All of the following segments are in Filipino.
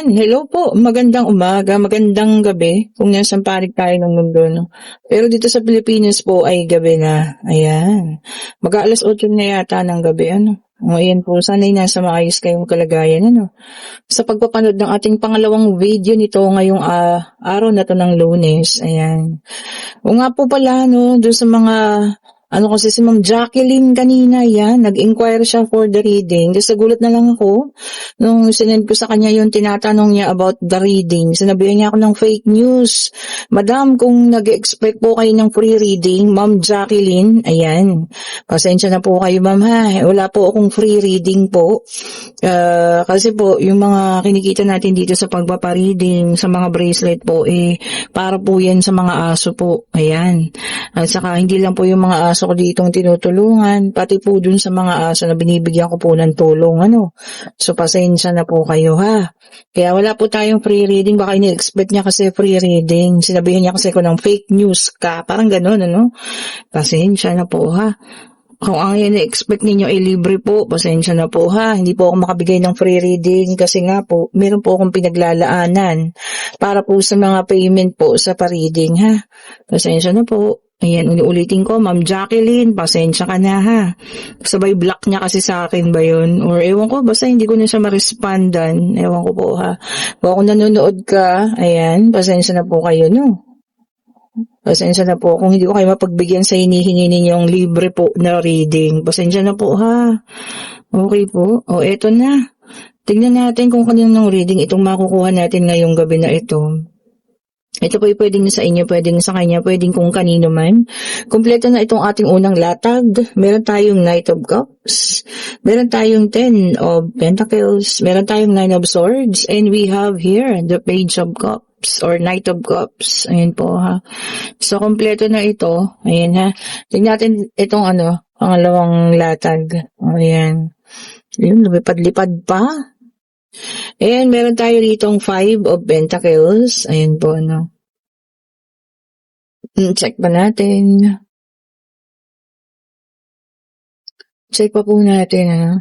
Ayan, hello po. Magandang umaga, magandang gabi kung nasaan panig tayo ng mundo, no? Pero dito sa Pilipinas po ay gabi na. Ayan. Mag-aalas 8 na yata ng gabi, ano? O, ayan po, sana'y nasa maayos kayong kalagayan, ano? Sa pagpapanood ng ating pangalawang video nito ngayong araw na to ng Lunes, ayan. O nga po pala, no, doon sa mga kasi si Ma'am Jacqueline kanina, yan, nag-inquire siya for the reading. Kasi nagulat na lang ako nung sinend ko sa kanya yung tinatanong niya about the reading. Sinabihan niya ako ng fake news. Madam, kung nag-expect po kayo ng free reading, Ma'am Jacqueline, ayan, pasensya na po kayo, ma'am, ha. Wala po akong free reading po. Kasi po, yung mga kinikita natin dito sa pagpapareading, sa mga bracelet po, para po yan sa mga aso po. Ayan. At saka, hindi lang po yung mga aso ko ditong tinutulungan, pati po dun sa mga aso na binibigyan ko po ng tulong, ano. So, pasensya na po kayo, ha. Kaya wala po tayong free reading. Baka ini-expect niya kasi free reading. Sinabihan niya kasi ko ng fake news ka. Parang ganun, ano. Pasensya na po, ha. Kung ang ina-expect ninyo ay libre po, pasensya na po, ha. Hindi po ako makabigay ng free reading kasi nga po, meron po akong pinaglalaanan para po sa mga payment po sa pa-reading, ha. Pasensya na po. Ayan, ulitin ko, Ma'am Jacqueline, pasensya ka na, ha. Sabay block niya kasi sa akin ba yun? Or ewan ko, basta hindi ko na siya ma-respondan. Ewan ko po, ha. Kung nanonood ka, ayan, pasensya na po kayo, no. Pasensya na po kung hindi ko kayo mapagbigyan sa hinihingi ninyong libre po na reading. Pasensya na po, ha. Okay po. O, eto na. Tingnan natin kung kaninong reading itong makukuha natin ngayong gabi na ito. Ito po ay pwedeng sa inyo, pwedeng sa kanya, pwedeng kung kanino man. Kompleto na itong ating unang latag. Meron tayong Knight of Cups. Meron tayong 10 of Pentacles. Meron tayong 9 of Swords. And we have here the Page of Cups or Knight of Cups. Ayan po, ha. So, kompleto na ito. Ayan, ha. Tingnan natin itong pangalawang latag. Ayan. Ayun, lumipad-lipad pa. And meron tayo ditong 5 of Pentacles. Ayan po, ano. Check pa natin. Check pa po natin, ha.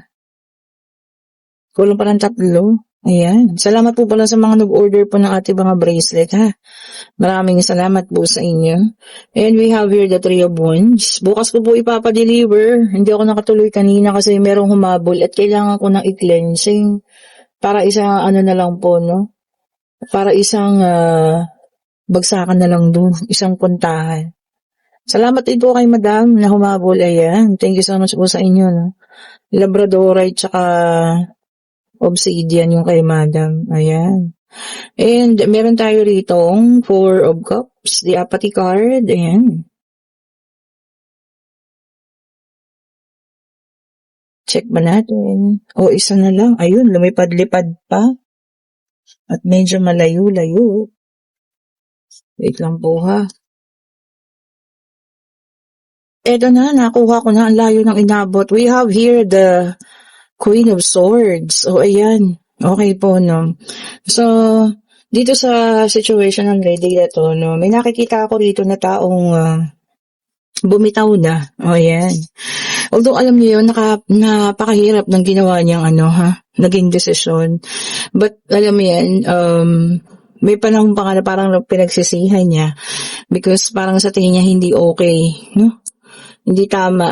Kulang pa ng 3. Ayan. Salamat po pala sa mga nag-order po ng ating mga bracelet, ha. Maraming salamat po sa inyo. And we have here the 3 of Wands. Bukas ko po ipapadeliver. Hindi ako nakatuloy kanina kasi merong humabol at kailangan ko ng i-cleansing. Para isang na lang po, no? Para isang bagsakan na lang dun. Isang puntahan. Salamat din po kay Madam na humabol. Ayan. Thank you so much po sa inyo, no? Labradorite tsaka Obsidian yung kay Madam. Ayan. And meron tayo ritong 4 of Cups. The Apathy card. Ayan. Check ba natin? O, isa na lang. Ayun, lumipad-lipad pa. At medyo malayo-layo. Wait lang po, ha. Eto na, nakuha ko na ang layo ng inabot. We have here the Queen of Swords. O, ayan. Okay po, no. So, dito sa situation ng lady na to, no, may nakikita ako dito na taong bumitaw na. O, ayan. Although alam niyo yun, napakahirap ng ginawa niyang naging desisyon. But alam mo yan, may panahon pa nga na parang pinagsisihan niya because parang sa tingin niya hindi okay, no? Hindi tama.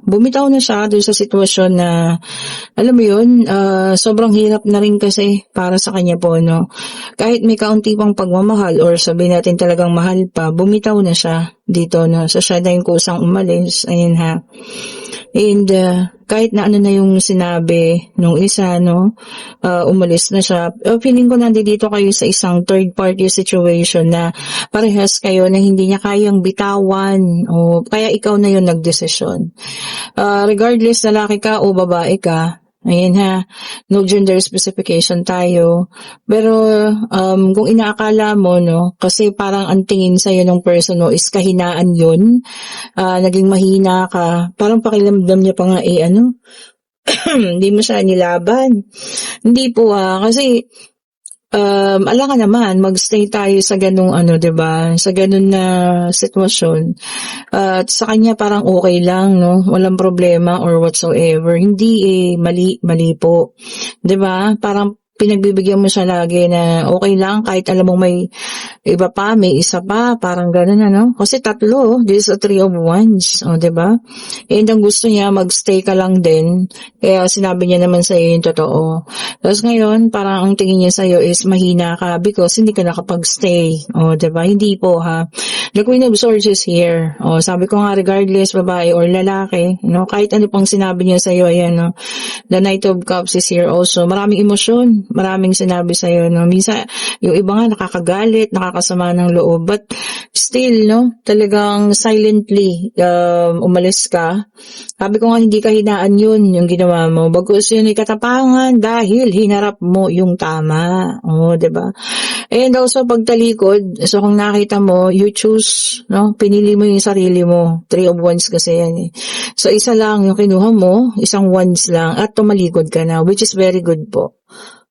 Bumitaw na siya doon sa sitwasyon na, alam mo yun, sobrang hirap na rin kasi para sa kanya po, no? Kahit may kaunti pang pagmamahal or sabihin natin talagang mahal pa, bumitaw na siya dito, no? So siya na yung kusang umalis, ayun, ha. And kahit na na yung sinabi nung isa, no, umalis na siya. Feeling ko nandito kayo sa isang third party situation na parehas kayo na hindi niya kayang bitawan o kaya ikaw na yung nagdesisyon. Regardless lalaki ka o babae ka, ayan, ha, no gender specification tayo. Pero kung inaakala mo, no, kasi parang ang tingin sa'yo ng person, no, is kahinaan yun, naging mahina ka, parang pakiramdam niya pa nga hindi mo siya nilaban. Hindi po, kasi alam ka naman, magstay tayo sa ganung 'di ba? Sa ganun na sitwasyon. At sa kanya parang okay lang, no? Walang problema or whatsoever. Hindi mali po. 'Di ba? Parang pinagbibigyan mo siya lagi na okay lang kahit alam mong may iba pa, may isa pa, parang gano'n ano. Kasi tatlo, this is a three of wands, o 'di ba? And ang gusto niya magstay ka lang din, kaya sinabi niya naman sa'yo yung totoo. Tapos ngayon, parang ang tingin niya sa'yo is mahina ka because hindi ka nakapag-stay, o 'di ba? Hindi po ha. The Queen of Swords is here. O sabi ko nga regardless babae or lalaki, no, kahit ano pang sinabi niya sa'yo, ayan no. The Knight of Cups is here also. Maraming emosyon, maraming sinabi sa'yo, no. Minsan, yung iba nga nakakagalit, nakakasama ng loob, but still, no, talagang silently umalis ka. Sabi ko nga hindi ka hinaan yun, yung ginawa mo. Bagkus yun ay katapangan dahil hinarap mo yung tama. Oh, 'di ba? And also pagtalikod, so kung nakita mo, you choose, no? Pinili mo yung sarili mo. Three of Wands kasi yan eh. So isa lang yung kinuha mo, isang wands lang at tumalikod ka na, which is very good po.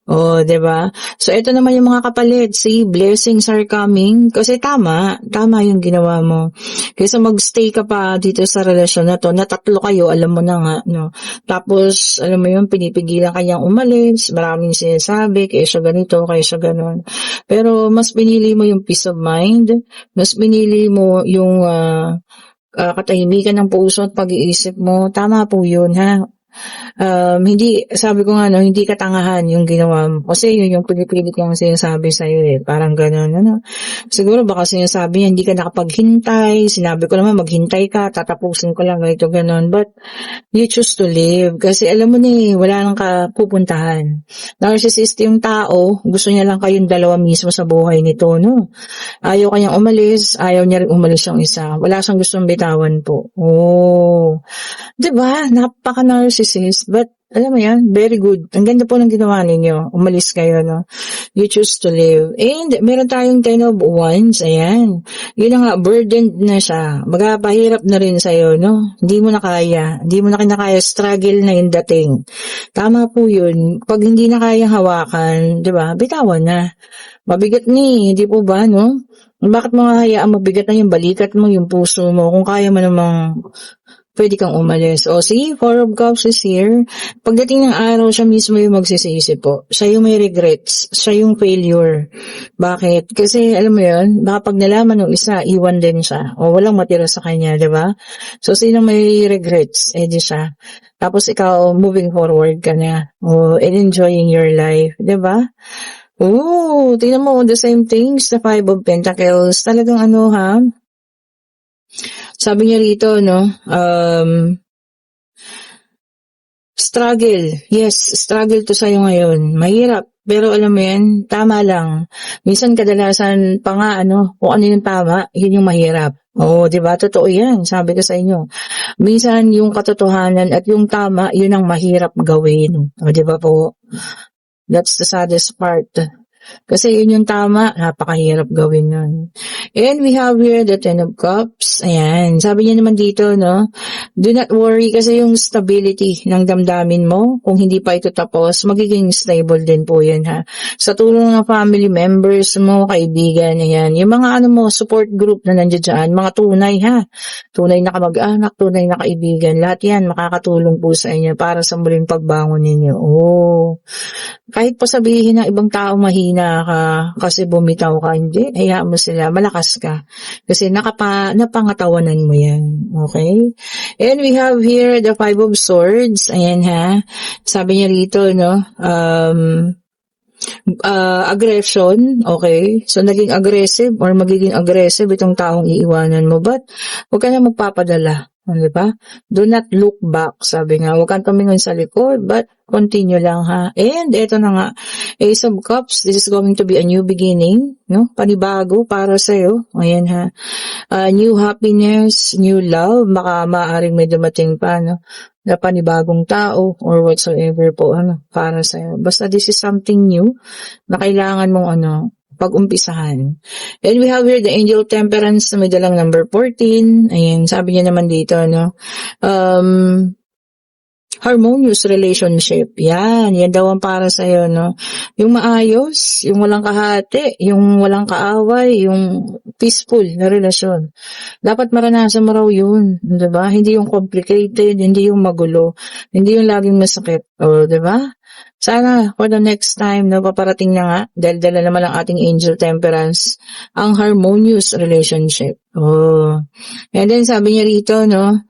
Oh, 'di ba? So ito naman yung mga kapalit, see, blessings are coming kasi tama yung ginawa mo. Kaysa magstay ka pa dito sa relasyon na to, na tatlo kayo, alam mo na nga, no. Tapos alam mo yun, pinipigilan kanyang umalis, maraming sinasabi, kaysa ganito, kaysa ganon. Pero mas pinili mo yung peace of mind, mas pinili mo yung katahimikan ng puso at pag-iisip mo. Tama po yun, ha? Hindi, sabi ko nga, no, hindi katangahan yung ginawa mo. Kasi yun yung pinipilit yung sinasabi sa'yo eh. Parang gano'n, ano. Siguro baka sinasabi niya, hindi ka nakapaghintay. Sinabi ko naman, maghintay ka, tatapusin ko lang, ganito, gano'n. But, you choose to live. Kasi alam mo na eh, wala nang pupuntahan. Narcissist yung tao, gusto niya lang kayong dalawa mismo sa buhay nito, no. Ayaw kanyang umalis, ayaw niya rin umalis yung isa. Wala siyang gustong bitawan po. Oh. 'Di ba? Napaka-narcissist, but alam mo yan, very good. Ang ganda po ng ginawa ninyo. Umalis kayo, no? You choose to live. And meron tayong 10 of Wands, ayan. Yun na nga, burdened na siya. Magpapahirap na rin sa'yo, no? Hindi mo na kaya. Hindi mo na kinakaya. Struggle na yung dating. Tama po yun. Pag hindi na kayang hawakan, di ba? Bitawan na. Mabigat ni, di po ba, no? Bakit mo hayaan mabigat na yung balikat mo, yung puso mo, kung kaya mo namang pwede kang umalis. O see, Four of Cups is here. Pagdating ng araw, siya mismo yung magsisisi po. Siya yung may regrets. Siya yung failure. Bakit? Kasi alam mo yun, baka pag nalaman ng isa, iwan din siya. O walang matira sa kanya, di ba? So, sino may regrets? Eh, di siya. Tapos ikaw, moving forward ka na. O, and enjoying your life. Di ba? Oh, tingnan mo, the same things, the Five of Pentacles. Talagang ano ha, sabi niya rito, no, struggle. Yes, struggle to sa'yo ngayon. Mahirap. Pero alam mo yan, tama lang. Minsan kadalasan pa nga, ano, kung ano yung tama, yun yung mahirap. Oo, di ba? Totoo yan. Sabi ko sa inyo. Minsan yung katotohanan at yung tama, yun ang mahirap gawin. O, di ba po? That's the saddest part. Kasi yun yung tama, napakahirap gawin yun. And we have here the Ten of Cups. Ayan, sabi niya naman dito, no? Do not worry kasi yung stability ng damdamin mo, kung hindi pa ito tapos, magiging stable din po yan, ha? Sa tulong ng family members mo, kaibigan, ayan. Yung mga ano mo, support group na nandiyan dyan, mga tunay, ha? Tunay na kamag-anak, tunay na kaibigan, lahat yan makakatulong po sa inyo para sa muling pagbangon ninyo. Oh, kahit pa sabihin ng ibang tao mahina ka kasi bumitaw ka, hindi, hayaan mo sila, malakas ka. Kasi napangatawanan mo yan. Okay? And we have here the Five of Swords. Ayan ha. Sabi niya rito, no, aggression, okay? So, naging aggressive or magiging aggressive itong taong iiwanan mo. But, huwag ka na magpapadala. Di ba? Do not look back, sabi nga. Huwag kang tumingin sa likod, but continue lang ha. And ito na nga, Ace of Cups, this is going to be a new beginning, no? Panibago para sa'yo. Ayan ha. New happiness, new love, baka maaaring may dumating pa, no? Na panibagong tao or whatsoever po, ano, para sa'yo. Basta this is something new na kailangan mong, ano, pag-umpisahan. And we have here the Angel Temperance na may dalang number 14. Ayan, sabi niya naman dito, no? Harmonious relationship. Yan daw ang para sa'yo, no? Yung maayos, yung walang kahati, yung walang kaaway, yung peaceful na relasyon. Dapat maranasan mo raw yun, diba? Hindi yung complicated, hindi yung magulo, hindi yung laging masakit, o diba? Sana for the next time, no, paparating na nga, dahil dala naman ang ating angel temperance, ang harmonious relationship. Oh. And then sabi niya rito, no,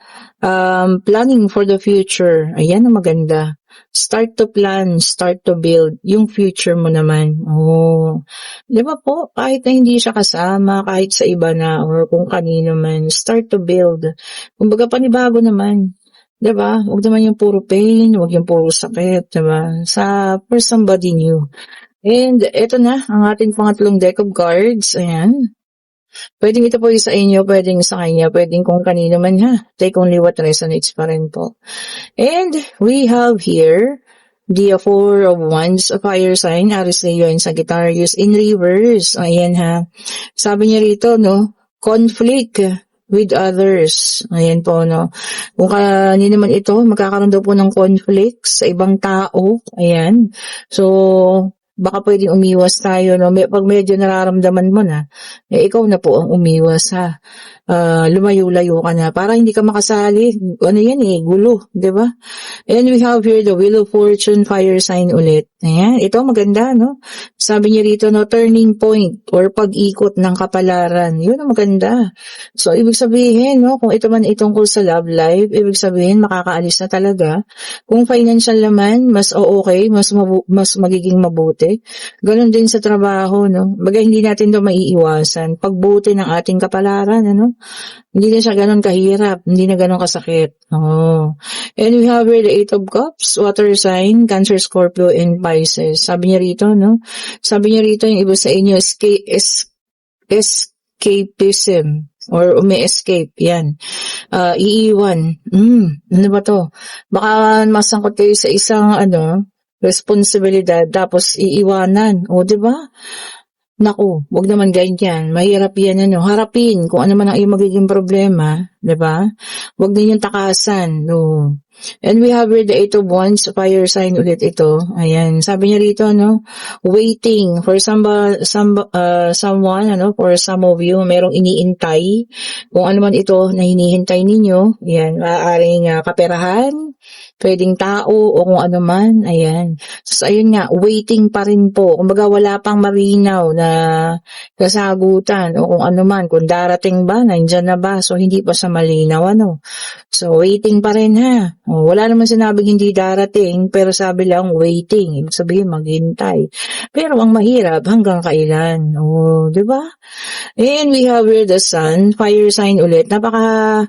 planning for the future. Ayan ang maganda. Start to plan, start to build yung future mo naman. Oh. 'Di ba po, kahit na hindi siya kasama, kahit sa iba na or kung kanino man, start to build. Kumbaga panibago naman. 'Di ba? Huwag naman yung puro pain, huwag yung puro sakit, 'di ba? For somebody new. And eto na ang ating pangatlong deck of cards. Ayan. Pwedeng ito po yung sa inyo, pwedeng sa kanya, pwedeng kung kanino man ha. Take only what resonates pa rin po. And we have here the Four of Wands, a fire sign, Aries Leo and Sagittarius in reverse. Ayan ha. Sabi niya rito, no, conflict with others. Ayan po, no. Kung kanino man ito, magkakaroon daw po ng conflict sa ibang tao. Ayan. So, baka pwedeng umiwas tayo, no. Pag medyo nararamdaman mo na, ikaw na po ang umiwas, ha. Lumayo-layo ka na para hindi ka makasali. Ano yan gulo, 'di ba? And we have here the Wheel of Fortune, fire sign ulit. Ayan, ito maganda, no? Sabi niya rito, no, turning point or pag-ikot ng kapalaran. Yun ang maganda. So, ibig sabihin, no, kung ito man itungkol sa love life, ibig sabihin, makakaalis na talaga. Kung financial naman, mas okay, mas magiging mabuti. Ganon din sa trabaho, no? Baga, hindi natin ito maiiwasan. Pagbuti ng ating kapalaran, ano? Hindi na siya ganon kahirap, hindi na ganon kasakit. Oh. And we have here the Eight of Cups, water sign, Cancer, Scorpio, and Pisces. Sabi niya rito, no? Sabi niya rito, yung iba sa inyo, escapism, or umi-escape, yan. Iiwan. Ano ba to? Baka masangkot kayo sa isang, responsibilidad, tapos iiwanan. O, diba? Naku, wag naman ganyan. Mahirap yan, harapin kung ano man ang iyong magiging problema, 'di ba? Wag ninyong takasan, no. And we have here the Eight of Wands, fire sign ulit ito. Ayan, sabi niya rito, no, waiting for someone, for some of you, merong iniintay. Kung ano man ito na hinihintay ninyo, ayan, maaaring kaperahan, pwedeng tao o kung ano man, ayan. So, ayun nga, waiting pa rin po. Kumbaga, wala pang marinaw na kasagutan o kung ano man, kung darating ba, nandyan na ba, so hindi pa sa malinaw, So, waiting pa rin ha. Wala naman sinabing hindi darating, pero sabi lang waiting. Ibig sabihin, maghintay. Pero ang mahirap, hanggang kailan? Di ba? And we have here the Sun, fire sign ulit. Napaka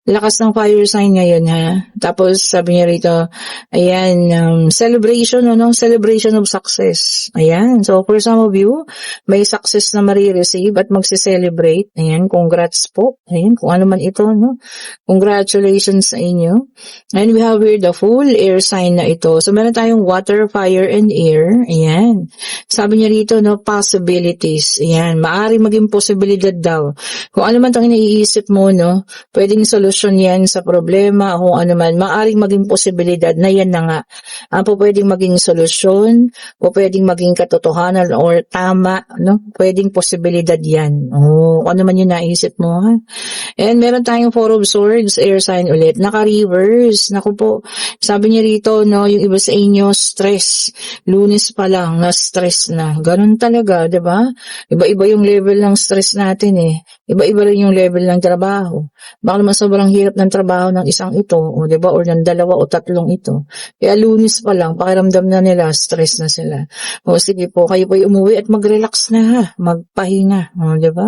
lakas ng fire sign ngayon ha. Tapos sabi niya rito, ayan, celebration of success. Ayan, so for some of you, may success na marireceive at magse-celebrate. Ayan, congrats po. Ayan, kung ano man ito, no? Congratulations sa inyo. And we have here the full air sign na ito. So meron tayong water, fire, and air. Ayan. Sabi niya rito, no, possibilities. Ayan, maaari maging posibilidad daw. Kung ano man itong iniisip mo, no, pwedeng solusyon yan sa problema o ano man, maaaring maging posibilidad na yan na nga. Po pwedeng maging solusyon, po pwedeng maging katotohanan or tama, no? Pwedeng posibilidad yan. Kung ano man yung naisip mo, ha? And meron tayong Four of Swords, air sign ulit, naka-reverse. Naku po, sabi niya rito, no, yung iba sa inyo, stress. Lunes pa lang, na-stress na. Ganun talaga, di ba? Iba-iba yung level ng stress natin Iba-iba rin yung level ng trabaho. Baka naman sobrang hirap ng trabaho ng isang ito, di ba? Or ng dalawa o tatlong ito. Kaya Lunes pa lang, pakiramdam na nila, stress na sila. Sige po, kayo po umuwi at mag-relax na ha. Magpahinga, di ba?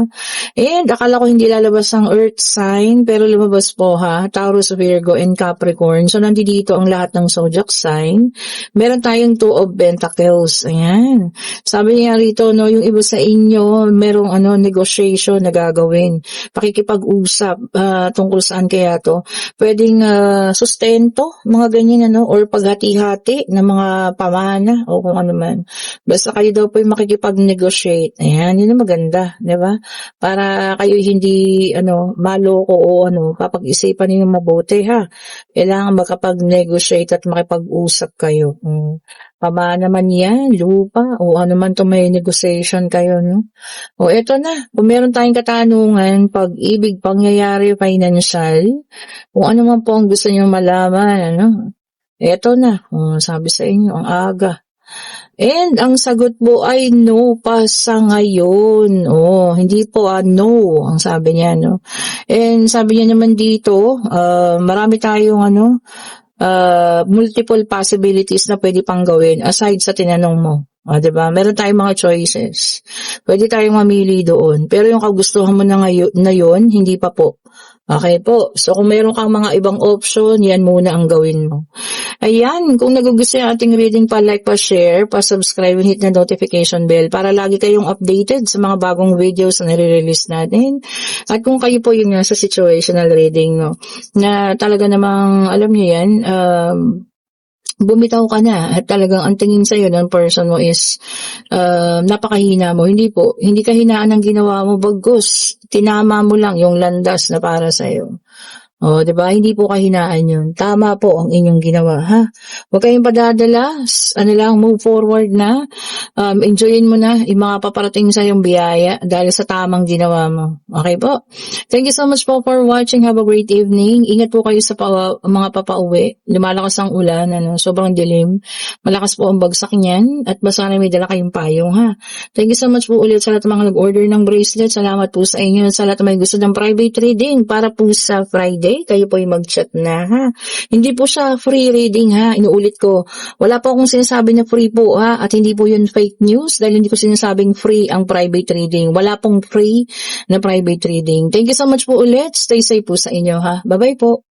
And akala ko hindi lalabas ang Earth sign, pero lumabas po ha. Taurus, Virgo, and Capricorn. So nandito ang lahat ng zodiac sign. Meron tayong Two of Pentacles. Ayan. Sabi niya rito, no, yung iba sa inyo, merong negotiation na gagawin. Pakikipag-usap tungkol saan kaya to. Pwedeng sustento, mga ganyan, or paghati-hati ng mga pamana o kung ano man. Basta kayo daw po yung makikipag-negotiate. Ayan, yun ang maganda, di ba? Para kayo hindi maloko o papag-isipan niyo mabuti ha. Kailangan makapag-negotiate at makipag-usap kayo. Pamana man yan, lupa, o ano man to may negotiation kayo, no? Eto na, kung meron tayong katanungan, pag-ibig, pangyayari, financial, kung ano man po ang gusto nyo malaman, Eto na, sabi sa inyo, ang aga. And ang sagot po ay no pa sa ngayon. Hindi po no, ang sabi niya, no. And sabi niya naman dito, marami tayong multiple possibilities na pwede pang gawin aside sa tinanong mo. 'Di ba? Meron tayong mga choices. Pwede tayong mamili doon. Pero yung kagustuhan mo na ngayon, hindi pa po. Okay po. So kung meron kang mga ibang option, yan muna ang gawin mo. Ayan, kung nagugustuhan yung ating reading, pa-like, pa-share, pa-subscribe, and hit na notification bell para lagi kayong updated sa mga bagong videos na nire-release natin. At kung kayo po yung nasa situational reading, no, na talaga namang, alam niyo yan, bumitaw ka na at talagang ang tingin sa'yo ng person mo is napakahina mo. Hindi po. Hindi kahinaan ang ginawa mo. Bagkus, tinama mo lang yung landas na para sa'yo. 'Di ba? Hindi po kahinaan yun. Tama po ang inyong ginawa, ha? Huwag kayong padadala. Move forward na. Enjoyin mo na yung mga paparating sa yung biyaya dahil sa tamang ginawa mo. Okay po? Thank you so much po for watching. Have a great evening. Ingat po kayo sa mga papauwi. Lumalakas ang ulan, sobrang dilim. Malakas po ang bagsak niyan at basta na may dala kayong payong, ha? Thank you so much po ulit sa lahat ng mga nag-order ng bracelet. Salamat po sa inyo. Sa lahat ng may gusto ng private reading para po sa Friday, kayo po yung mag-chat na, ha? Hindi po siya free reading, ha? Inuulit ko. Wala po akong sinasabi na free po, ha? At hindi po yun fake news dahil hindi ko sinasabing free ang private reading. Wala pong free na private reading. Thank you so much po ulit. Stay safe po sa inyo, ha? Bye-bye po.